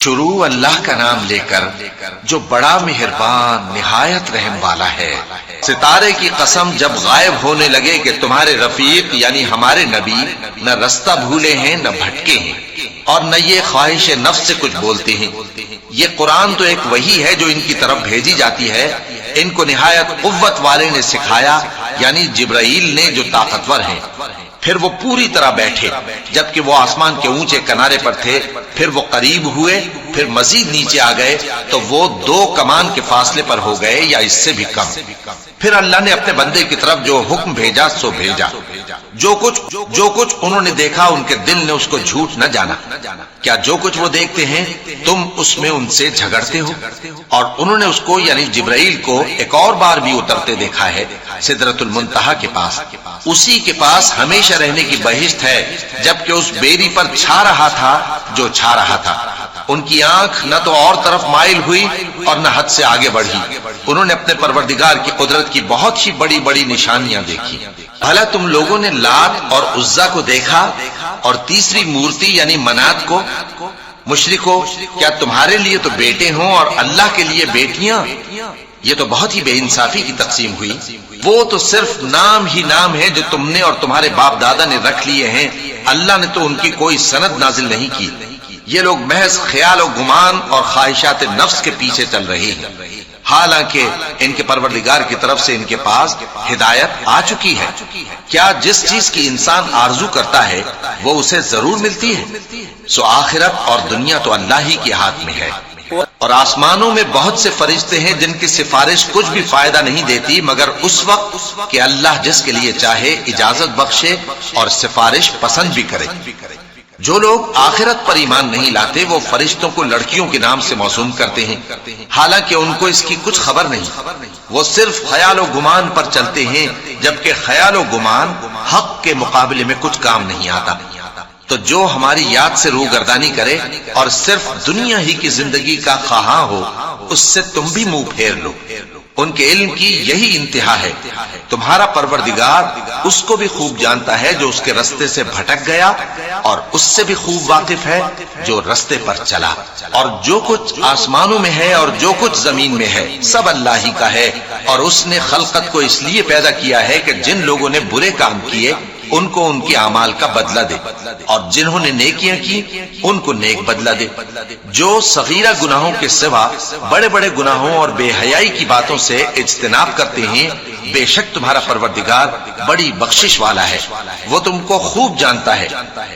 شروع اللہ کا نام لے کر جو بڑا مہربان نہایت رحم والا ہے۔ ستارے کی قسم جب غائب ہونے لگے کہ تمہارے رفیق یعنی ہمارے نبی نہ رستہ بھولے ہیں نہ بھٹکے ہیں اور نہ یہ خواہش نفس سے کچھ بولتے ہیں۔ یہ قرآن تو ایک وحی ہے جو ان کی طرف بھیجی جاتی ہے، ان کو نہایت قوت والے نے سکھایا یعنی جبرائیل نے جو طاقتور ہیں۔ پھر وہ پوری طرح بیٹھے جبکہ وہ آسمان کے اونچے کنارے پر تھے، پھر وہ قریب ہوئے، پھر مزید نیچے آ گئے تو وہ 2 کمان کے فاصلے پر ہو گئے یا اس سے بھی کم۔ پھر اللہ نے اپنے بندے کی طرف جو حکم بھیجا سو بھیجا۔ جو کچھ انہوں نے دیکھا ان کے دل نے اس کو جھوٹ نہ جانا۔ کیا جو کچھ وہ دیکھتے ہیں تم اس میں ان سے جھگڑتے ہو؟ اور انہوں نے اس کو یعنی جبرائیل کو ایک اور بار بھی اترتے دیکھا ہے سدرۃ المنتہا کے پاس۔ اسی کے پاس ہمیشہ رہنے کی بہشت ہے جبکہ اس بیری پر چھا رہا تھا جو چھا رہا تھا۔ ان کی آنکھ نہ تو اور طرف مائل ہوئی اور نہ حد سے آگے بڑھی۔ انہوں نے اپنے پروردگار کی قدرت کی بہت ہی بڑی بڑی نشانیاں دیکھی۔ بھلا تم لوگوں نے لات اور عزا کو دیکھا اور تیسری مورتی یعنی منات کو؟ مشرکو، کیا تمہارے لیے تو بیٹے ہوں اور اللہ کے لیے بیٹیاں؟ یہ تو بہت ہی بے انصافی کی تقسیم ہوئی۔ وہ تو صرف نام ہی نام ہے جو تم نے اور تمہارے باپ دادا نے رکھ لیے ہیں، اللہ نے تو ان کی کوئی سند نازل نہیں کی۔ یہ لوگ محض خیال و گمان اور خواہشات نفس کے پیچھے چل رہے ہیں، حالانکہ ان کے پروردگار کی طرف سے ان کے پاس ہدایت آ چکی ہے۔ کیا جس چیز کی انسان آرزو کرتا ہے وہ اسے ضرور ملتی ہے؟ سو آخرت اور دنیا تو اللہ ہی کے ہاتھ میں ہے۔ اور آسمانوں میں بہت سے فرشتے ہیں جن کی سفارش کچھ بھی فائدہ نہیں دیتی مگر اس وقت کہ اللہ جس کے لیے چاہے اجازت بخشے اور سفارش پسند بھی کرے۔ جو لوگ آخرت پر ایمان نہیں لاتے وہ فرشتوں کو لڑکیوں کے نام سے موسوم کرتے ہیں، حالانکہ ان کو اس کی کچھ خبر نہیں۔ وہ صرف خیال و گمان پر چلتے ہیں جبکہ خیال و گمان حق کے مقابلے میں کچھ کام نہیں آتا۔ تو جو ہماری یاد سے روگردانی کرے اور صرف دنیا ہی کی زندگی کا خواہاں ہو اس سے تم بھی منہ پھیر لو۔ ان کے علم کی یہی انتہا ہے۔ تمہارا پروردگار اس کو بھی خوب جانتا ہے جو اس کے رستے سے بھٹک گیا اور اس سے بھی خوب واقف ہے جو رستے پر چلا۔ اور جو کچھ آسمانوں میں ہے اور جو کچھ زمین میں ہے سب اللہ ہی کا ہے، اور اس نے خلقت کو اس لیے پیدا کیا ہے کہ جن لوگوں نے برے کام کیے ان کو ان کے اعمال کا بدلہ دے اور جنہوں نے نیکیاں کی ان کو نیک بدلہ دے۔ جو صغیرہ گناہوں کے سوا بڑے بڑے گناہوں اور بے حیائی کی باتوں سے اجتناب کرتے ہیں، بے شک تمہارا پروردگار بڑی بخشش والا ہے، وہ تم کو خوب جانتا ہے۔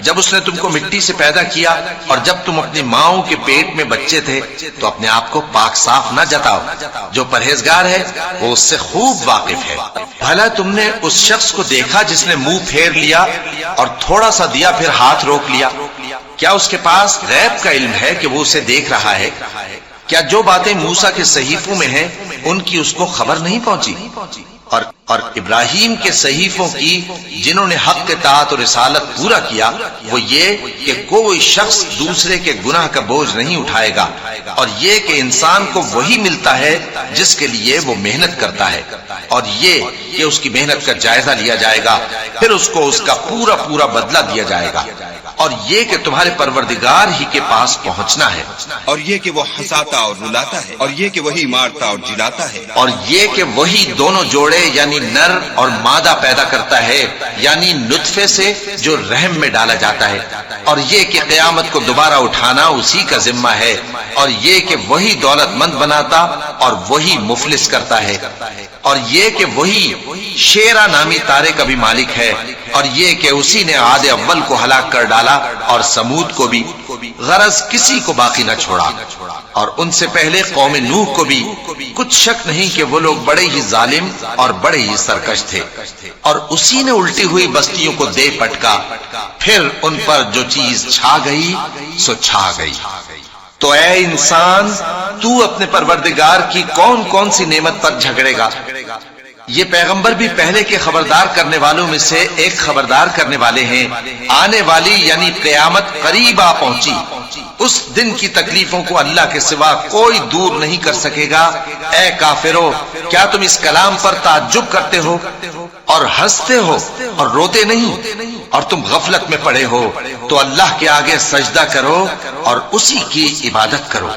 جب اس نے تم کو مٹی سے پیدا کیا اور جب تم اپنی ماؤں کے پیٹ میں بچے تھے تو اپنے آپ کو پاک صاف نہ جتاؤ۔ جو پرہیزگار ہے وہ اس سے خوب واقف ہے۔ بھلا تم نے اس شخص کو دیکھا جس نے منہ پھیر لیا اور تھوڑا سا دیا پھر ہاتھ روک لیا؟ کیا اس کے پاس غیب کا علم ہے کہ وہ اسے دیکھ رہا ہے؟ کیا جو باتیں موسیٰ کے صحیفوں میں ہیں ان کی اس کو خبر نہیں پہنچی؟ اور ابراہیم کے صحیفوں کی جنہوں نے حق کے طاعت اور رسالت پورا کیا وہ یہ کہ کوئی شخص دوسرے کے گناہ کا بوجھ نہیں اٹھائے گا، اور یہ کہ انسان کو وہی ملتا ہے جس کے لیے وہ محنت کرتا ہے، اور یہ کہ اس کی محنت کا جائزہ لیا جائے گا پھر اس کو اس کا پورا پورا بدلہ دیا جائے گا، اور یہ کہ تمہارے پروردگار ہی کے پاس پہنچنا ہے، اور یہ کہ وہ ہنساتا اور رلاتا ہے، اور یہ کہ وہی مارتا اور جلاتا ہے، اور یہ کہ وہی دونوں جوڑے یعنی نر اور مادہ پیدا کرتا ہے یعنی نطفے سے جو رحم میں ڈالا جاتا ہے، اور یہ کہ قیامت کو دوبارہ اٹھانا اسی کا ذمہ ہے، اور یہ کہ وہی دولت مند بناتا اور وہی مفلس کرتا ہے، اور یہ کہ وہی شیرا نامی تارے کا بھی مالک ہے، اور یہ کہ اسی نے عاد اول کو ہلاک کر ڈالا اور سمود کو بھی، غرض کسی کو باقی نہ چھوڑا، اور ان سے پہلے قوم نوح کو بھی۔ کچھ شک نہیں کہ وہ لوگ بڑے ہی ظالم اور بڑے ہی سرکش تھے، اور اسی نے الٹی ہوئی بستیوں کو دے پٹکا، پھر ان پر جو چیز چھا گئی سو چھا گئی۔ تو اے انسان، تو اپنے پروردگار کی کون کون سی نعمت پر جھگڑے گا؟ یہ پیغمبر بھی پہلے کے خبردار کرنے والوں میں سے ایک خبردار کرنے والے ہیں۔ آنے والی یعنی قیامت قریب آ پہنچی، اس دن کی تکلیفوں کو اللہ کے سوا کوئی دور نہیں کر سکے گا۔ اے کافرو، کیا تم اس کلام پر تعجب کرتے ہو اور ہنستے ہو اور روتے نہیں؟ اور تم غفلت میں پڑے ہو تو اللہ کے آگے سجدہ کرو اور اسی کی عبادت کرو۔